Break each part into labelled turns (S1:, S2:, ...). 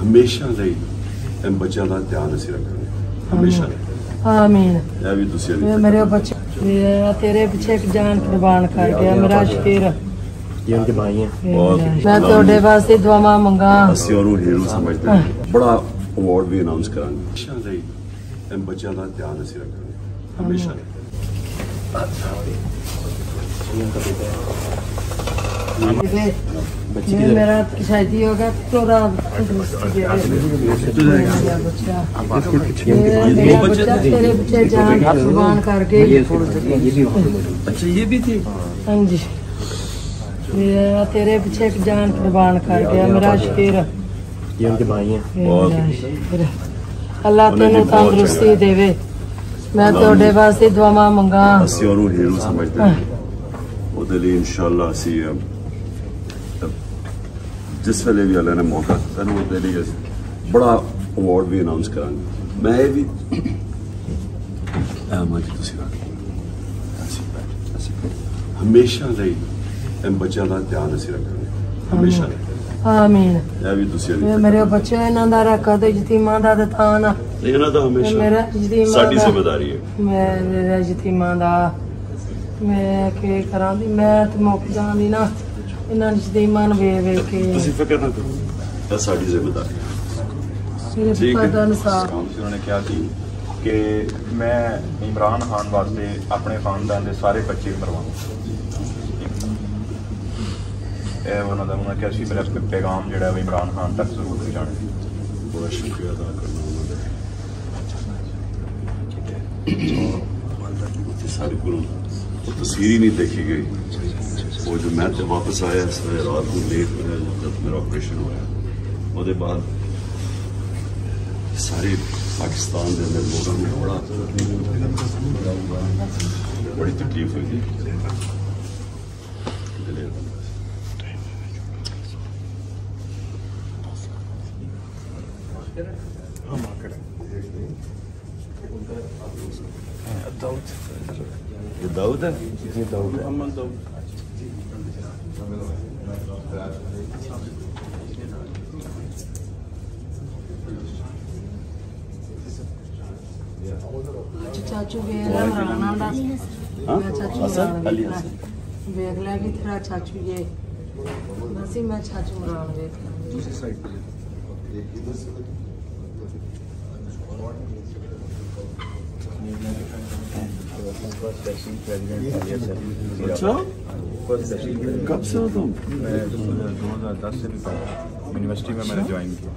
S1: हमेशा ਲਈ इन बच्चों का ध्यान असीं रखांगे हमेशा।
S2: आमीन।
S1: ਇਹ ਵੀ ਤੁਸੀਂ
S2: मेरे बच्चे तेरे पीछे एक जान कुर्बान कर गया मेरा शेर।
S3: ये उनके भाई हैं।
S2: मैं तोड़े वास्ते दुआवां मंगा।
S1: ਅਸੀਂ ਉਹਨੂੰ ਹੀਰੋ समझते हैं। बड़ा अवार्ड भी अनाउंस करांगे हमेशा ਲਈ इन बच्चों का ध्यान असीं रखांगे हमेशा।
S2: मेरा शादी होगा थोड़ा तेरे पीछे जान कुर्बान करके।
S1: अच्छा ये भी थी।
S2: हाँ जी तेरे पीछे एक जान कुर्बान कर गया मेरा शेर।
S3: ये उनके भाई हैं।
S2: अल्लाह तेनू तंदुरुस्ती देवे। मैं तोड़े वास्ते दुआवां मंगा।
S1: ਅਸੀਂ ਉਹਨੂੰ ਹੀਰੋ समझते हैं। ਉਹਦੇ ਲਈ इंशाअल्लाह ਅਸੀਂ जिस वेले भी अल्लाह ने मौका तैनूं ਉਹਦੇ ਲਈ बड़ा अवार्ड भी अनाउंस करांगे। मैं ये भी हमेशा ਲਈ इन बच्चों का ध्यान असीं रखांगे हमेशा।
S2: आमीन।
S1: ਇਹ ਵੀ ਤੁਸੀਂ
S2: मेरे बच्चे इन्हां दा रखा ते यतीमां दा ते तान
S1: ਇਹਨਾਂ ਦਾ ਹਮੇਸ਼ਾ
S2: मेरा यतीमां
S1: ਸਾਡੀ
S2: दा
S1: ਜ਼ਿੰਮੇਵਾਰੀ ਹੈ।
S2: मेरा यतीमां दा मैं के करां दी मैं ते मुक जांदी ना इन्हां यतीमां नूं वे वे के।
S1: ਤੁਸੀਂ ਫਿਕਰ ਨਾ ਕਰੋ ਇਹ ਸਾਡੀ ਜ਼ਿੰਮੇਵਾਰੀ ਹੈ।
S2: मेरे
S1: ठीक है।
S2: पता अनुसार
S4: उन्होंने कहा कि मैं इमरान खान वास्ते अपने खानदान के सारे बच्चे मरवाऊँ। उन्होंने कहा सी मेरा पैगाम जो इमरान खान तक जरूर पहुँचाने।
S1: बहुत शुक्रिया अदा करना उन्होंने सारी को तस्वीर ही नहीं देखी गई। वो जो मैं तो वापस आया रात को लेट जब मेरा ऑपरेशन होया उसके बाद सारे पाकिस्तान के अंदर लोगों ने बड़ी तकलीफ हुई थी। ये दाऊद है।
S3: ये दाऊद है।
S4: मोहम्मद दाऊद।
S2: चाचू वेला मराना दा मैं चाचू वेख लिया कि तेरा चाचू ये बस ही मैं चाचू मरान वेख दूसरी साइड पे
S1: अच्छा कब से हो तुम?
S4: मैं 2010 से भी यूनिवर्सिटी में मैंने ज्वाइन किया।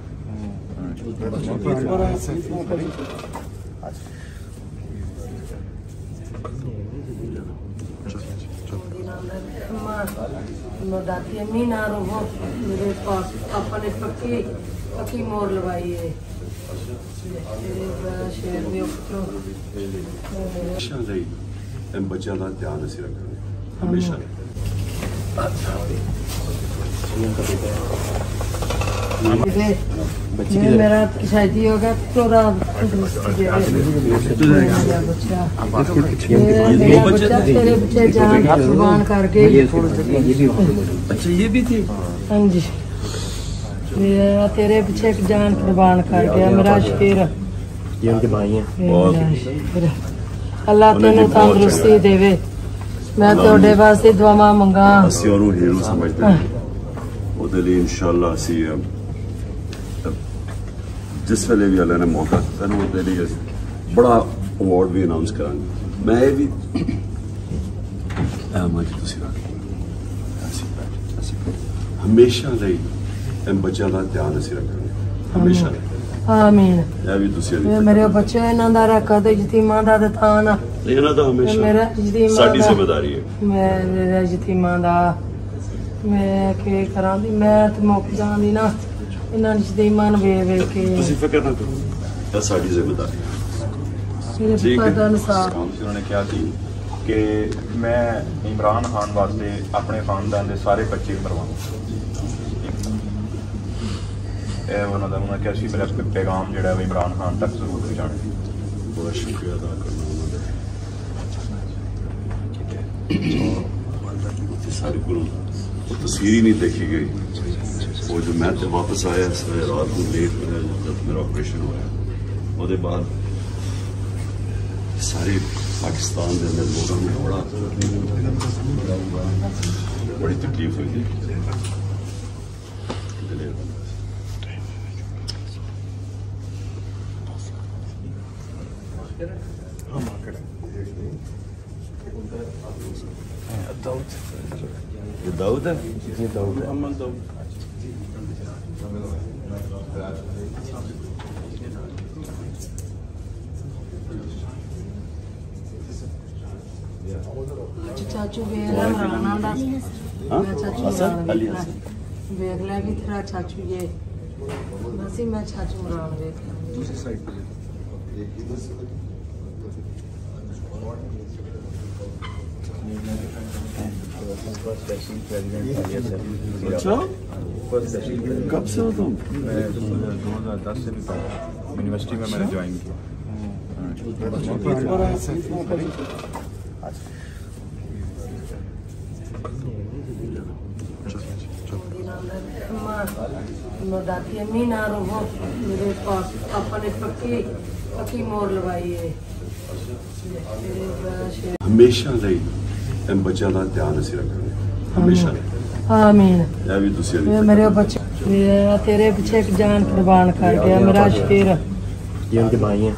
S2: दादी अम्मी ना रहो मेरे पास पापा ने पक्की पक्की मोर लगवाई है।
S1: हमेशा ਲਈ इन बच्चों का ध्यान असीं रखांगे हमेशा।
S2: मेरा शादी होगा थोड़ा तेरे पीछे जान कुर्बान करके।
S1: अच्छा ये भी थी।
S2: हाँ जी तेरे पीछे एक जान कुर्बान कर गया मेरा शेर।
S3: ये उनके भाई हैं।
S2: अल्लाह तेनू तंदुरुस्ती देवे। मैं तोड़े वास्ते दुआवां मंगा।
S1: ਅਸੀਂ ਉਹਨੂੰ ਹੀਰੋ समझते हैं। ਉਹਦੇ ਲਈ इंशाअल्लाह ਅਸੀਂ जिस वेले भी अल्लाह ने मौका तैनूं ਉਹਦੇ ਲਈ बड़ा अवार्ड भी अनाउंस करांगे। मैं ये भी हमेशा ਲਈ इन बच्चों का ध्यान असीं रखांगे हमेशा।
S2: आमीन।
S1: ਇਹ ਵੀ ਤੁਸੀਂ
S2: मेरे बच्चे इन्हां दा रखा ते यतीमां दा ते तान
S1: ਇਹਨਾਂ ਦਾ ਹਮੇਸ਼ਾ
S2: मेरा यतीमां
S1: ਸਾਡੀ
S2: दा
S1: ਜ਼ਿੰਮੇਵਾਰੀ ਹੈ।
S2: मेरा यतीमां दा मैं के करां दी मैं ते मुक जांदी ना इन्हां यतीमां नूं वे वे के।
S1: ਤੁਸੀਂ ਫਿਕर ना करो ਇਹ ਸਾਡੀ ਜ਼ਿੰਮੇਵਾਰੀ है।
S2: मेरे
S1: ठीक है।
S2: पता अनुसार
S4: उन्होंने कहा कि मैं इमरान खान वास्ते अपने खानदान के सारे बच्चे मरवाऊँ। उन्होंने कहा सी मेरा पैगाम जो इमरान खान तक जरूर पहुँचाने।
S1: बहुत शुक्रिया अदा करना उन्होंने सारी को तस्वीर ही नहीं देखी गई। वो जो मैं तो वापस आया रात को लेट जब मेरा ऑपरेशन होया ਉਹਦੇ ਬਾਅਦ सारे पाकिस्तान के अंदर लोगों में बड़ी तकलीफ हुई थी। ये दाऊद है,
S3: ये दाऊद है।
S4: मोहम्मद दाऊद।
S2: चाचू वेला मराना दा मैं चाचू
S1: हसन अली
S2: मराना
S1: हसन
S2: वेख लिया कि तेरा चाचू ये बस ही मैं चाचू मरान वेख
S4: दूसरी साइड पे
S1: अच्छा कब से हो तुम?
S4: मैं 2010 से भी पढ़ा यूनिवर्सिटी में मैंने ज्वाइन किया।
S2: दादी अम्मी ना रहो मेरे पास पापा ने पक्की पक्की मोर लगवाई है
S1: हमेशा ਲਈ इन बच्चों का ध्यान ਅਸੀਂ ਰੱਖਾਂਗੇ हमेशा
S2: आमीन
S1: ਇਹ ਵੀ ਤੁਸੀਂ
S2: मेरे बच्चे तेरे पीछे एक जान कुर्बान कर गया मेरा शेर
S3: ये उनके भाई हैं।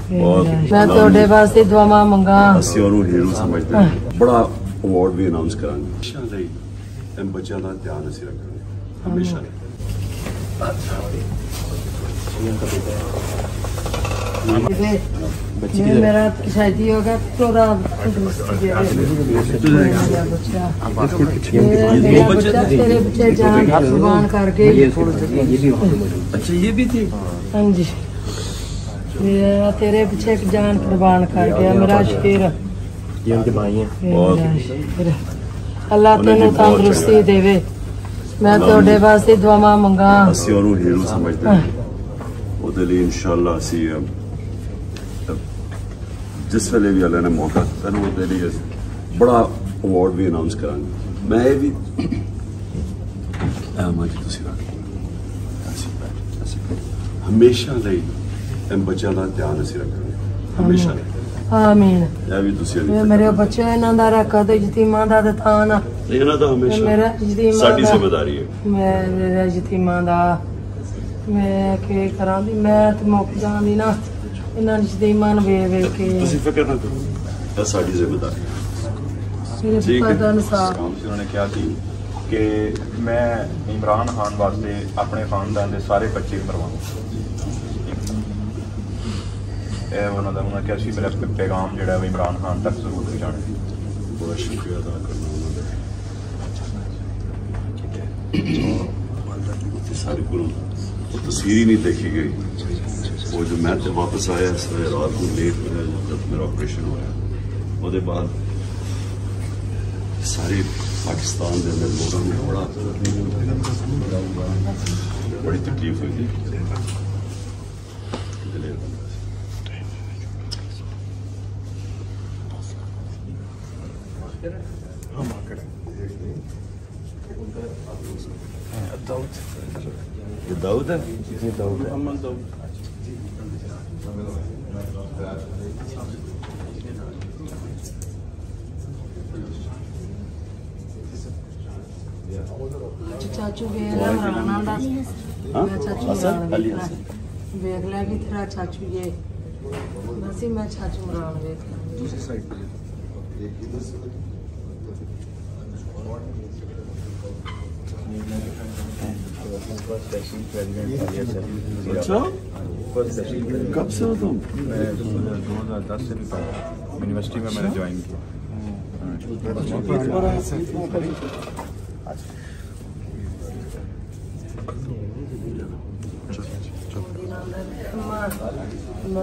S2: मैं ਤੁਹਾਡੇ ਵਾਸਤੇ ਦੁਆਵਾਂ ਮੰਗਾ
S1: ਅਸੀਂ ਉਹਨੂੰ ਹੀਰੋ ਸਮਝਦੇ ਹਾਂ ਬੜਾ ਅਵਾਰਡ ਵੀ ਅਨਾਉਂਸ ਕਰਾਂਗੇ ਹਮੇਸ਼ਾ ਲਈ इन बच्चों का ध्यान ਅਸੀਂ ਰੱਖਾਂਗੇ हमेशा
S3: ये उनका बेटा है।
S2: ये मेरा शादी होगा थोड़ा तेरे बच्चे जान कुर्बान करके
S1: अच्छा ये भी थी
S2: हाँ जी तेरे पीछे एक जान कुर्बान कर गया मेरा शेर
S3: ये उनके भाई हैं।
S2: अल्लाह तेन तंदुरुस्ती देवे मैं ਤੁਹਾਡੇ ਵਾਸਤੇ ਦੁਆਵਾਂ ਮੰਗਾ
S1: ਅਸੀਂ ਉਹਨੂੰ ਹੀਰੋ ਸਮਝਦੇ ਹਾਂ ਉਹਦੇ ਲਈ ਇਨਸ਼ਾਅੱਲਾ ਅਸੀਂ ਜਿਸ ਵੇਲੇ ਵੀ ਅੱਲਾ ਨੇ ਮੌਕਾ ਦਿੱਤਾ ਨਾ ਉਹਦੇ ਲਈ ਬੜਾ ਅਵਾਰਡ ਵੀ ਅਨਾਉਂਸ ਕਰਾਂਗੇ ਮੈਂ ਇਹ ਵੀ ਆਮਾਂ ਜੀ ਤੁਸੀਂ ਰੱਖੋ ਹਮੇਸ਼ਾ ਲਈ इन बच्चों का ध्यान ਅਸੀਂ ਰੱਖਾਂਗੇ ਹਮੇਸ਼ਾ
S2: ਆਮੀਨ
S1: ਇਹ ਵੀ ਤੁਸੀਂ
S2: ਮੇਰੇ ਬੱਚੇ ਇਹਨਾਂ ਦਾ ਰੱਖਾ ਤੇ ਯਤੀਮਾਂ ਦਾ ਥਾਨ
S1: ਇਹਨਾਂ ਦਾ ਹਮੇਸ਼ਾ
S2: ਮੇਰਾ ਯਤੀਮਾਂ
S1: ਸਾਡੀ ਜ਼ਿੰਮੇਵਾਰੀ ਹੈ
S2: ਮੇਰੇ ਯਤੀਮਾਂ ਦਾ ਮੈਂ ਕੀ ਕਰਾਂ ਦੀ ਮੈਂ ਤੇ ਮੁੱਕ ਜਾਂਦੀ ਨਾ ਇਹਨਾਂ ਦੀ ਯਤੀਮਾਂ ਨੂੰ ਵੇਖ ਕੇ
S1: ਤੁਸੀਂ ਫਿਕਰ ਨਾ ਕਰੋ ਇਹ ਸਾਡੀ ਜ਼ਿੰਮੇਵਾਰੀ ਹੈ
S2: ਮੇਰੇ ਪੁੱਤ ਦਾ ਇਨਸਾਫ
S4: उन्होंने कहा थी कि मैं इमरान खान वास्ते अपने खानदान के सारे बच्चे मरवाऊँ। उन्होंने कहा सी मेरा पैगाम जो इमरान खान तक जरूर पहुँचाने।
S1: बड़ा शुक्रिया अदा करना उन्होंने सारी को तस्वीर ही नहीं देखी गई वो जो मैं तो वापस आया रात को लेट जब मेरा ऑपरेशन होया उसके बाद सारे पाकिस्तान के अंदर लोगों में बड़ी तकलीफ हुई थी। ये दाऊद है,
S3: ये दाऊद है।
S4: मोहम्मद दाऊद।
S2: चाचू वेला मराना दा मैं चाचू
S1: हसन अली
S2: मरान
S1: हसन
S2: वेख लिया कि तेरा चाचू ये बस ही मैं चाचू मरान वेख
S4: दूसरी साइड पे
S1: अच्छा कब से हो तुम?
S4: मैं 2010 से भी पढ़ा यूनिवर्सिटी में मैंने ज्वाइन किया।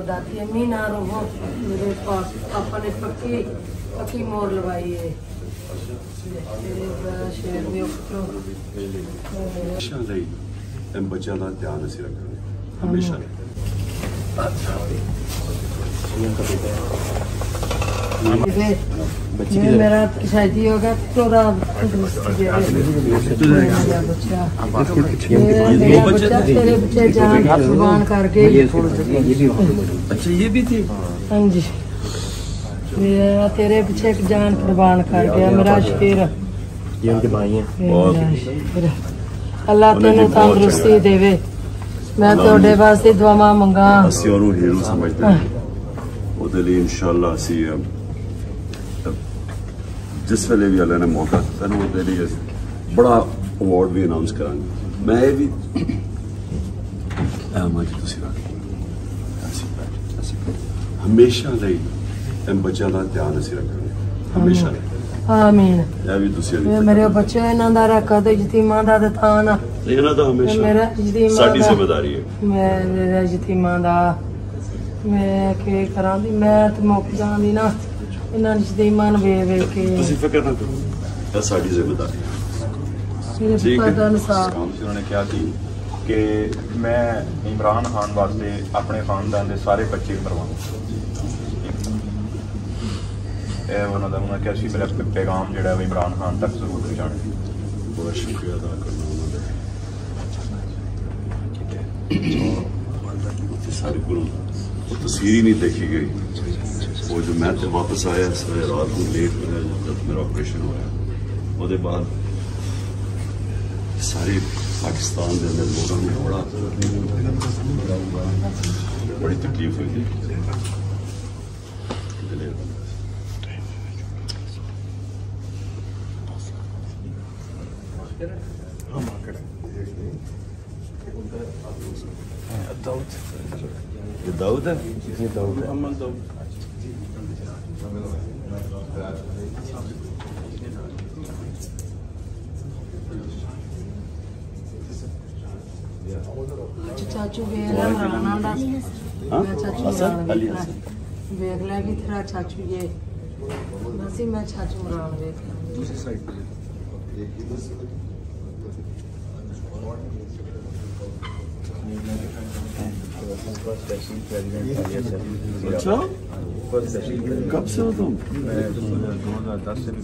S2: दादी अम्मी ना रहो मेरे पास पापा ने पक्की पक्की मोर लगवाई है शेर में
S1: हमेशा ਲਈ इन बच्चों का ध्यान ਅਸੀਂ ਰੱਖਾਂਗੇ हमेशा
S3: ये उनका बेटा है।
S2: ये मेरा शादी होगा तो तेरे बच्चे जान कुर्बान करके
S1: अच्छा ये भी थी
S2: हाँ जी मेरा तेरे पीछे जान कुर्बान कर गया मेरा शेर
S3: ये उनके भाई हैं।
S2: मेरा शेर अल्लाह तेन तंदुरुस्ती देवे मैं ਤੁਹਾਡੇ ਵਾਸਤੇ ਦੁਆਵਾਂ ਮੰਗਾ
S1: ਅਸੀਂ ਉਹਨੂੰ ਹੀਰੋ ਸਮਝਦੇ ਹਾਂ ਉਹਦੇ ਲਈ ਇਨਸ਼ਾਅੱਲਾ ਅਸੀਂ ਜਿਸ ਵੇਲੇ ਵੀ ਅੱਲਾ ਨੇ ਮੌਕਾ ਦਿੱਤਾ ਨਾ ਉਹਦੇ ਲਈ ਬੜਾ ਅਵਾਰਡ ਵੀ ਅਨਾਉਂਸ ਕਰਾਂਗੇ ਮੈਂ ਇਹ ਵੀ ਮਾਜੀ ਤੁਸੀਂ ਹਮੇਸ਼ਾ ਲਈ ਇਹ ਬੱਚਿਆਂ ਦਾ ਧਿਆਨ ਅਸੀਂ ਰੱਖਾਂਗੇ ਹਮੇਸ਼ਾ ਲਈ
S2: ਆਮੀਨ
S1: ਇਹ ਵੀ ਤੁਸੀਂ
S2: ਮੇਰੇ ਬੱਚੇ ਇਹਨਾਂ ਦਾ ਰੱਖਾ ਤੇ ਯਤੀਮਾਂ ਦਾ ਥਾਂ ਨਾ
S1: ਇਹਨਾਂ ਦਾ ਹਮੇਸ਼ਾ
S2: ਮੇਰਾ ਯਤੀਮਾਂ
S1: ਸਾਡੀ ਜ਼ਿੰਮੇਵਾਰੀ ਹੈ
S2: ਮੇਰਾ ਯਤੀਮਾਂ ਦਾ ਮੈਂ ਕੀ ਕਰਾਂ ਦੀ ਮੈਂ ਤੇ ਮੁੱਕ ਜਾਂਦੀ ਨਾ ਇਹਨਾਂ ਦੀ ਯਤੀਮਾਂ ਨੂੰ ਵੇਖ ਕੇ
S1: ਤੁਸੀਂ ਫਿਕਰ ਨਾ ਕਰੋ ਇਹ ਸਾਡੀ ਜ਼ਿੰਮੇਵਾਰੀ ਹੈ
S2: ਮੇਰੇ
S1: ਠੀਕ ਹੈ।
S2: ਪਿਤਾ ਦਾ ਇਨਸਾਫ
S4: ਉਹਨਾਂ ਨੇ ਕਿਹਾ ਸੀ ਕਿ ਮੈਂ ਇਮਰਾਨ ਖਾਨ ਵਾਸਤੇ ਆਪਣੇ ਖਾਨਦਾਨ ਦੇ ਸਾਰੇ ਬੱਚੇ ਮਰਵਾਵਾਂ ਇਹ ਉਹਨਾਂ ਕਿਹਾ ਸੀ ਮੇਰਾ ਪੈਗਾਮ ਜਿਹੜਾ ਉਹ ਇਮਰਾਨ ਖਾਨ ਤੱਕ ਜ਼ਰੂਰ ਪਹੁੰਚਾਉਣਾ
S1: बहुत शुक्रिया अदा करना उन्होंने सारी को तस्वीर ही नहीं देखी गई वो जो मैं तो वापस आया रात को लेट होया जब मेरा ऑपरेशन होया उसके बाद सारे पाकिस्तान के अंदर लोगों ने बड़ी तकलीफ हुई थी ये दाऊद है
S3: ये दाऊद है।
S1: मोहम्मद दाऊद
S2: ਚਾਚੂ ਵੇਖ ਲੈ ਮਰਾਣਾ ਦਾ ਮੈਂ ਚਾਚੂ
S1: हसन अली
S2: ਮਰਾਣਾ
S1: हसन
S2: ਵੇਖ ਲੈ ਕਿ ਤੇਰਾ ਚਾਚੂ ਇਹ ਬਸ ਮੈਂ ਚਾਚੂ ਮਰਾਣ ਵੇਖ
S3: दूसरी साइड पे
S1: अच्छा कब से हो तुम
S4: मैं 2010 से भी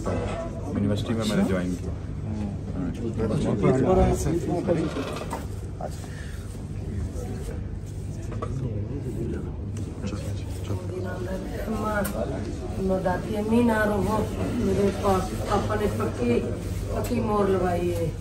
S4: यूनिवर्सिटी में मैंने ज्वाइन किया
S2: दादी अम्मी ना रहो मेरे पास पापा ने पक्की मोर लगवाई है